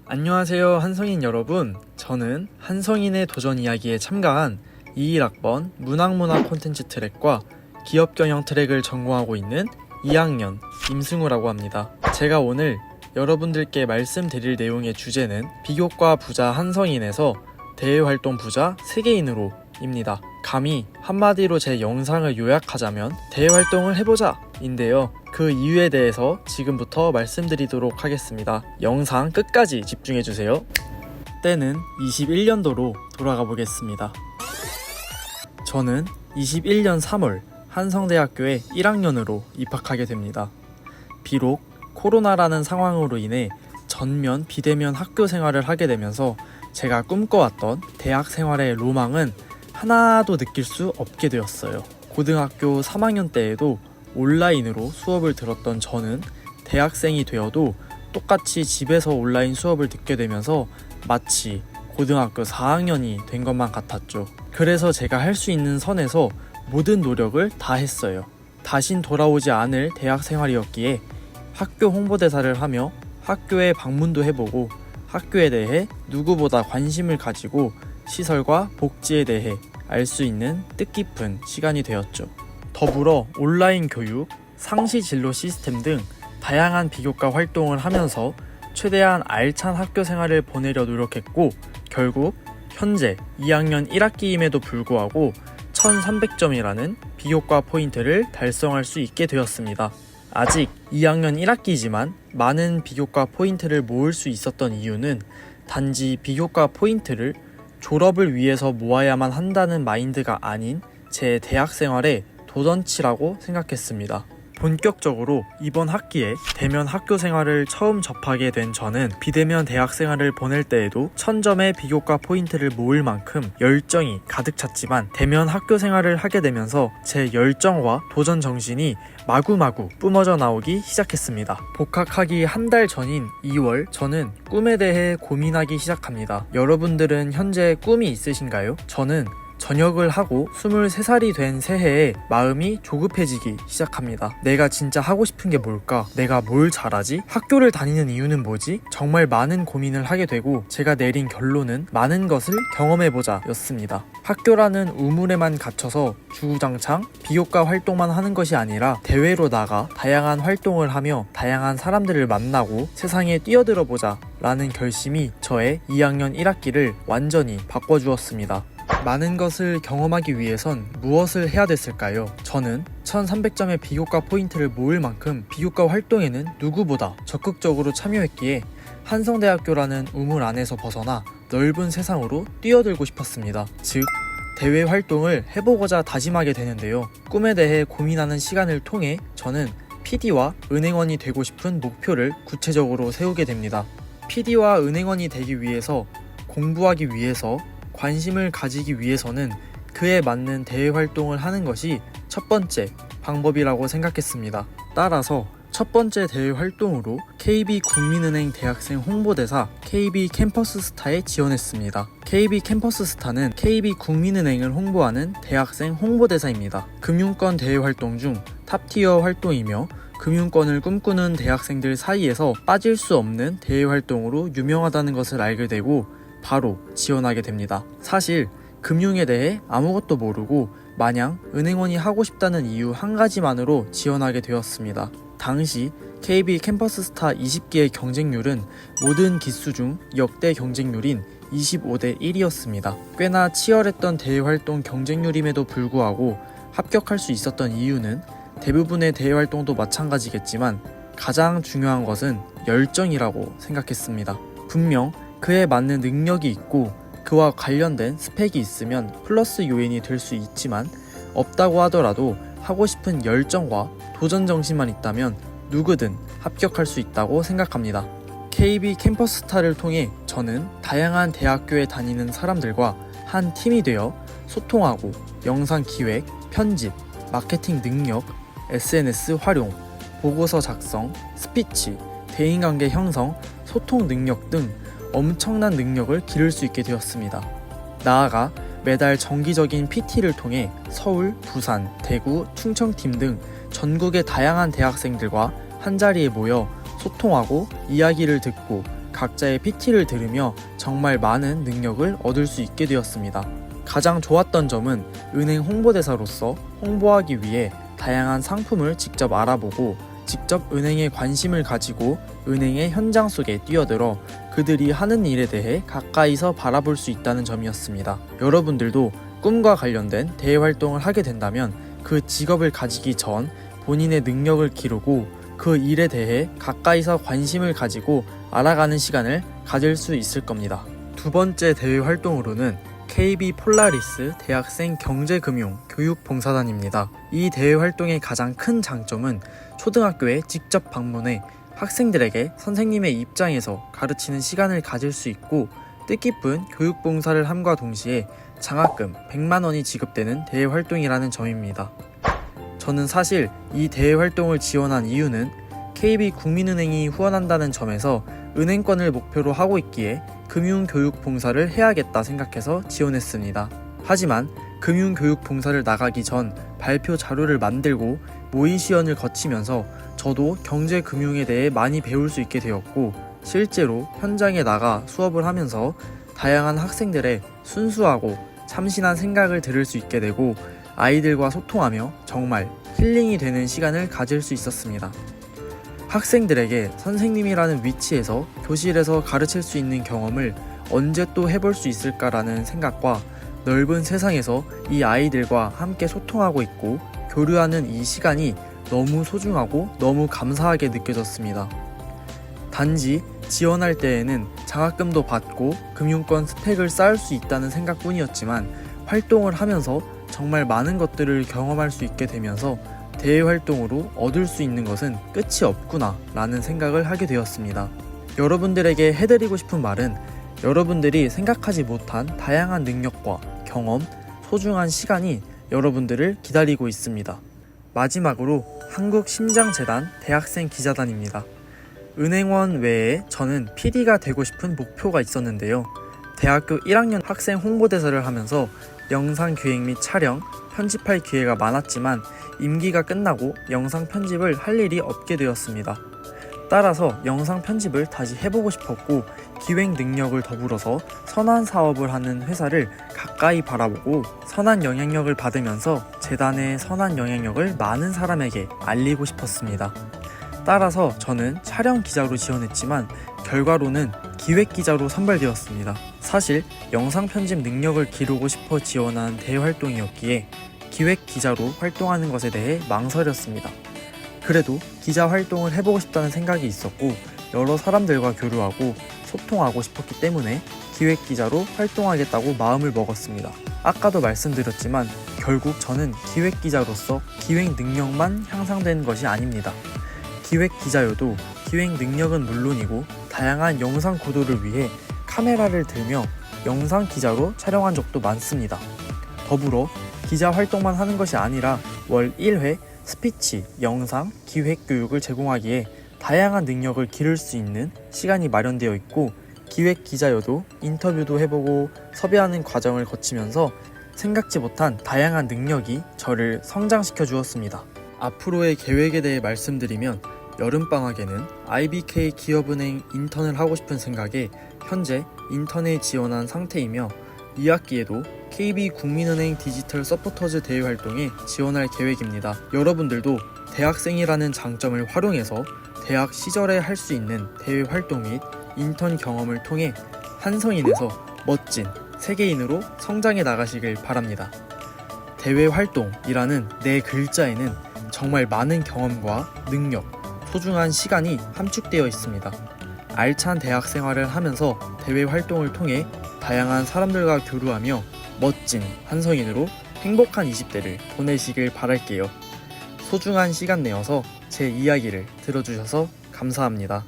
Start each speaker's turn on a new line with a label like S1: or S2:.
S1: 안녕하세요, 한성인 여러분. 저는 한성인의 도전 이야기에 참가한 21학번 문학문화 콘텐츠 트랙과 기업경영 트랙을 전공하고 있는 2학년 임승우라고 합니다. 제가 오늘 여러분들께 말씀드릴 내용의 주제는 비교과 부자 한성인에서 대외활동 부자 세계인으로 입니다. 감히 한마디로 제 영상을 요약하자면 대외활동을 해보자 인데요. 그 이유에 대해서 지금부터 말씀드리도록 하겠습니다. 영상 끝까지 집중해주세요. 때는 21년도로 돌아가 보겠습니다. 저는 21년 3월 한성대학교에 1학년으로 입학하게 됩니다. 비록 코로나라는 상황으로 인해 전면 비대면 학교 생활을 하게 되면서 제가 꿈꿔왔던 대학 생활의 로망은 하나도 느낄 수 없게 되었어요. 고등학교 3학년 때에도 온라인으로 수업을 들었던 저는 대학생이 되어도 똑같이 집에서 온라인 수업을 듣게 되면서 마치 고등학교 4학년이 된 것만 같았죠. 그래서 제가 할 수 있는 선에서 모든 노력을 다 했어요. 다신 돌아오지 않을 대학 생활이었기에 학교 홍보대사를 하며 학교에 방문도 해보고 학교에 대해 누구보다 관심을 가지고 시설과 복지에 대해 알 수 있는 뜻깊은 시간이 되었죠. 더불어 온라인 교육, 상시 진로 시스템 등 다양한 비교과 활동을 하면서 최대한 알찬 학교 생활을 보내려 노력했고 결국 현재 2학년 1학기임에도 불구하고 1300점이라는 비교과 포인트를 달성할 수 있게 되었습니다. 아직 2학년 1학기지만 많은 비교과 포인트를 모을 수 있었던 이유는 단지 비교과 포인트를 졸업을 위해서 모아야만 한다는 마인드가 아닌 제 대학 생활의 도전치라고 생각했습니다. 본격적으로 이번 학기에 대면 학교 생활을 처음 접하게 된 저는 비대면 대학 생활을 보낼 때에도 1000점의 비교과 포인트를 모을 만큼 열정이 가득 찼지만 대면 학교 생활을 하게 되면서 제 열정과 도전 정신이 마구마구 뿜어져 나오기 시작했습니다. 복학하기 한 달 전인 2월 저는 꿈에 대해 고민하기 시작합니다. 여러분들은 현재 꿈이 있으신가요? 저는 전역을 하고 23살이 된 새해에 마음이 조급해지기 시작합니다. 내가 진짜 하고 싶은 게 뭘까? 내가 뭘 잘하지? 학교를 다니는 이유는 뭐지? 정말 많은 고민을 하게 되고 제가 내린 결론은 많은 것을 경험해보자 였습니다. 학교라는 우물에만 갇혀서 주구장창 비교과 활동만 하는 것이 아니라 대외로 나가 다양한 활동을 하며 다양한 사람들을 만나고 세상에 뛰어들어보자 라는 결심이 저의 2학년 1학기를 완전히 바꿔주었습니다. 많은 것을 경험하기 위해선 무엇을 해야 됐을까요? 저는 1300점의 비교과 포인트를 모을 만큼 비교과 활동에는 누구보다 적극적으로 참여했기에 한성대학교라는 우물 안에서 벗어나 넓은 세상으로 뛰어들고 싶었습니다. 즉, 대외 활동을 해보고자 다짐하게 되는데요. 꿈에 대해 고민하는 시간을 통해 저는 PD와 은행원이 되고 싶은 목표를 구체적으로 세우게 됩니다. PD와 은행원이 되기 위해서, 공부하기 위해서, 관심을 가지기 위해서는 그에 맞는 대외 활동을 하는 것이 첫 번째 방법이라고 생각했습니다. 따라서 첫 번째 대외 활동으로 KB국민은행 대학생 홍보대사 KB 캠퍼스 스타에 지원했습니다. KB 캠퍼스 스타는 KB국민은행을 홍보하는 대학생 홍보대사입니다. 금융권 대외 활동 중 탑티어 활동이며 금융권을 꿈꾸는 대학생들 사이에서 빠질 수 없는 대외 활동으로 유명하다는 것을 알게 되고 바로 지원하게 됩니다. 사실 금융에 대해 아무것도 모르고 마냥 은행원이 하고 싶다는 이유 한 가지만으로 지원하게 되었습니다. 당시 KB 캠퍼스 스타 20기의 경쟁률은 모든 기수 중 역대 경쟁률인 25대 1이었습니다. 꽤나 치열했던 대외활동 경쟁률임에도 불구하고 합격할 수 있었던 이유는 대부분의 대외활동도 마찬가지겠지만 가장 중요한 것은 열정이라고 생각했습니다. 분명 그에 맞는 능력이 있고 그와 관련된 스펙이 있으면 플러스 요인이 될 수 있지만 없다고 하더라도 하고 싶은 열정과 도전 정신만 있다면 누구든 합격할 수 있다고 생각합니다. KB 캠퍼스 스타를 통해 저는 다양한 대학교에 다니는 사람들과 한 팀이 되어 소통하고 영상 기획, 편집, 마케팅 능력, SNS 활용, 보고서 작성, 스피치, 대인관계 형성, 소통 능력 등 엄청난 능력을 기를 수 있게 되었습니다. 나아가 매달 정기적인 PT를 통해 서울, 부산, 대구, 충청팀 등 전국의 다양한 대학생들과 한자리에 모여 소통하고 이야기를 듣고 각자의 PT를 들으며 정말 많은 능력을 얻을 수 있게 되었습니다. 가장 좋았던 점은 은행 홍보대사로서 홍보하기 위해 다양한 상품을 직접 알아보고 직접 은행에 관심을 가지고 은행의 현장 속에 뛰어들어 그들이 하는 일에 대해 가까이서 바라볼 수 있다는 점이었습니다. 여러분들도 꿈과 관련된 대외 활동을 하게 된다면 그 직업을 가지기 전 본인의 능력을 기르고 그 일에 대해 가까이서 관심을 가지고 알아가는 시간을 가질 수 있을 겁니다. 두 번째 대외 활동으로는 KB 폴라리스 대학생 경제금융 교육봉사단입니다. 이 대외 활동의 가장 큰 장점은 초등학교에 직접 방문해 학생들에게 선생님의 입장에서 가르치는 시간을 가질 수 있고 뜻깊은 교육봉사를 함과 동시에 장학금 100만 원이 지급되는 대외 활동이라는 점입니다. 저는 사실 이 대외 활동을 지원한 이유는 KB국민은행이 후원한다는 점에서 은행권을 목표로 하고 있기에 금융교육봉사를 해야겠다 생각해서 지원했습니다. 하지만 금융교육봉사를 나가기 전 발표 자료를 만들고 모의시연을 거치면서 저도 경제금융에 대해 많이 배울 수 있게 되었고 실제로 현장에 나가 수업을 하면서 다양한 학생들의 순수하고 참신한 생각을 들을 수 있게 되고 아이들과 소통하며 정말 힐링이 되는 시간을 가질 수 있었습니다. 학생들에게 선생님이라는 위치에서 교실에서 가르칠 수 있는 경험을 언제 또 해볼 수 있을까라는 생각과 넓은 세상에서 이 아이들과 함께 소통하고 있고 교류하는 이 시간이 너무 소중하고 너무 감사하게 느껴졌습니다. 단지 지원할 때에는 장학금도 받고 금융권 스펙을 쌓을 수 있다는 생각뿐이었지만 활동을 하면서 정말 많은 것들을 경험할 수 있게 되면서 대외 활동으로 얻을 수 있는 것은 끝이 없구나 라는 생각을 하게 되었습니다. 여러분들에게 해드리고 싶은 말은 여러분들이 생각하지 못한 다양한 능력과 경험, 소중한 시간이 여러분들을 기다리고 있습니다. 마지막으로 한국심장재단 대학생 기자단입니다. 은행원 외에 저는 PD가 되고 싶은 목표가 있었는데요. 대학교 1학년 학생 홍보대사를 하면서 영상 기획 및 촬영, 편집할 기회가 많았지만 임기가 끝나고 영상 편집을 할 일이 없게 되었습니다. 따라서 영상 편집을 다시 해보고 싶었고 기획 능력을 더불어서 선한 사업을 하는 회사를 가까이 바라보고 선한 영향력을 받으면서 재단의 선한 영향력을 많은 사람에게 알리고 싶었습니다. 따라서 저는 촬영 기자로 지원했지만 결과로는 기획 기자로 선발되었습니다. 사실 영상 편집 능력을 기르고 싶어 지원한 대활동이었기에 기획 기자로 활동하는 것에 대해 망설였습니다. 그래도 기자 활동을 해보고 싶다는 생각이 있었고 여러 사람들과 교류하고 소통하고 싶었기 때문에 기획 기자로 활동하겠다고 마음을 먹었습니다. 아까도 말씀드렸지만 결국 저는 기획 기자로서 기획 능력만 향상된 것이 아닙니다. 기획 기자여도 기획 능력은 물론이고 다양한 영상 구도를 위해 카메라를 들며 영상 기자로 촬영한 적도 많습니다. 더불어 기자 활동만 하는 것이 아니라 월 1회 스피치, 영상, 기획 교육을 제공하기에 다양한 능력을 기를 수 있는 시간이 마련되어 있고 기획 기자여도 인터뷰도 해보고 섭외하는 과정을 거치면서 생각지 못한 다양한 능력이 저를 성장시켜 주었습니다. 앞으로의 계획에 대해 말씀드리면 여름방학에는 IBK 기업은행 인턴을 하고 싶은 생각에 현재 인턴에 지원한 상태이며 2학기에도 KB국민은행 디지털 서포터즈 대외 활동에 지원할 계획입니다. 여러분들도 대학생이라는 장점을 활용해서 대학 시절에 할 수 있는 대외 활동 및 인턴 경험을 통해 한성인에서 멋진 세계인으로 성장해 나가시길 바랍니다. 대외 활동이라는 네 글자에는 정말 많은 경험과 능력, 소중한 시간이 함축되어 있습니다. 알찬 대학 생활을 하면서 대외 활동을 통해 다양한 사람들과 교류하며 멋진 한성인으로 행복한 20대를 보내시길 바랄게요. 소중한 시간 내어서 제 이야기를 들어주셔서 감사합니다.